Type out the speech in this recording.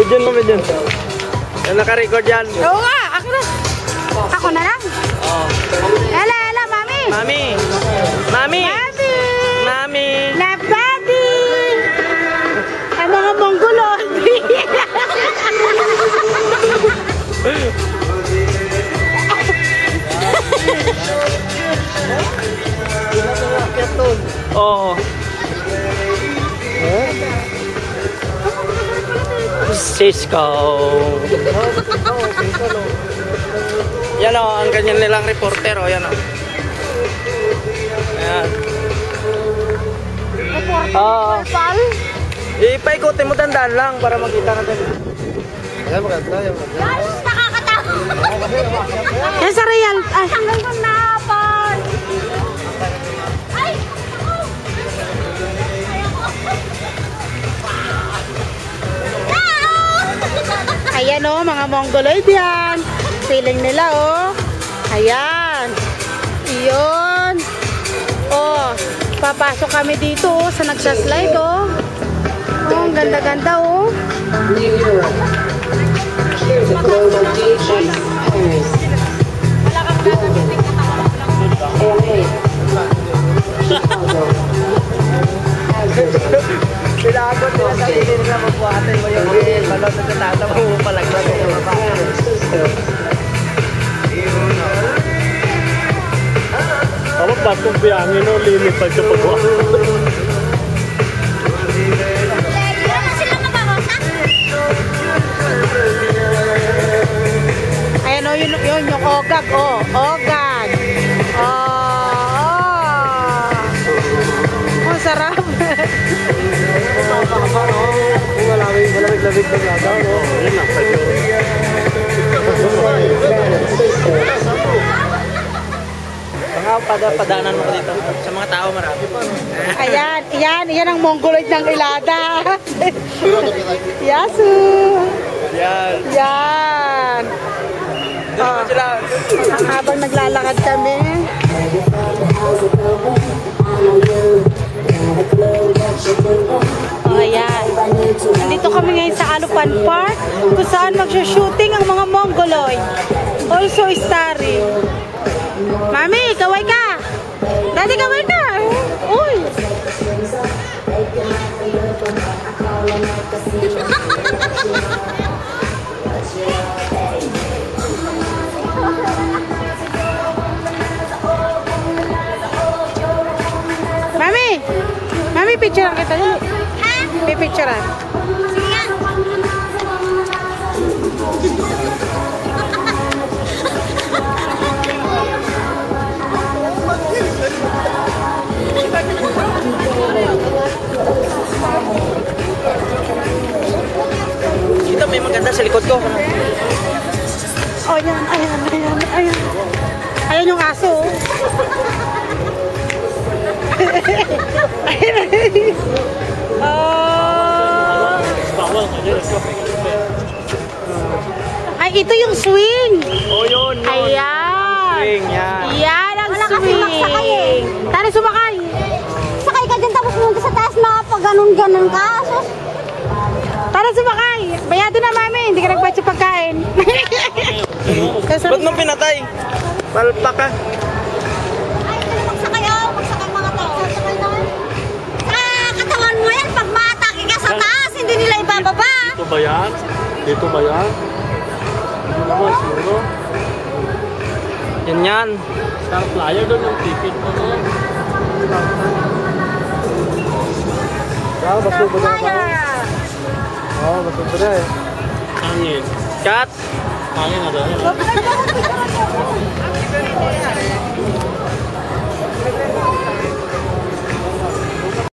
Medyon mo, medyon. Yan, naka-record yan. Oo nga, ako na. Ako na lang. Oh. Ela, ela, mami. Mami. Mami. Mami. Mami. Love daddy. Ay, mga Mongolod. Oh. Cisco. Yan o, ang ganyan nilang reporter o, yan o. Ayan. Oo. Ipaikutin mo dandaan lang para makita natin. Ayan, maganda. Nakakatawa. Yan sa real. Ay, hanggang kong napon. Ay, ayan o, mga Mongoloid yan. Feeling nila o. Ayan. Iyon. O, papasok kami dito o, sa nagsaslide o. O, ang ganda-ganda o. Here's a global DJ's Paris. LA. Chicago. Pinagot nila sa hindi nila mabuhatin mo yung balon na tatatawa mo palaglag yung mapa. Ako bakong biyangin o lilipad sa pagbuha. Ayan o, yun yung ogag o. Ogag. Oh, sarap. Malamig-lamig na gagaw, no? Yun lang, padaanan mo ko dito. Sa mga tao marami pa, no? Ayan ang Mongoloid ng Ilada. Yasu. Yan. Doon sila. Habang naglalakad kami. Ayan. Nandito kami ngayon sa Alupan Park kung saan magsha-shooting ang mga Mongoloid. Also starring. Mami, kaway ka! Daddy, kaway ka! Uy! Mami, picturean kita dulu. Ha? May picturean. Sige nga. Ito may maganda sa likod ko. Oh, ayan. Ayan yung aso. Ay, ito yung swing. Oh, yun. Ayan. Swing, yan. Yan ang swing. Tara, sumakay. Sakay ka dyan tapos nung sa taas makapag-ganon-ganon ka. Tara, sumakay. Bayado na, mami. Hindi ka nagpatsi pagkain. Ba't mo pinatay? Palpa ka. Magsakay mga tao. Sakay naman. Katawan mo yan pag maatake ka sa taas, hindi nila ibababa. Dito ba yan? Dito ba yan? Hindi naman, siguro. Yan. Star flyer doon yung ticket mo. Basta ba na? Oo, basta ba na eh. Hangin. Cut! Hangin na doon.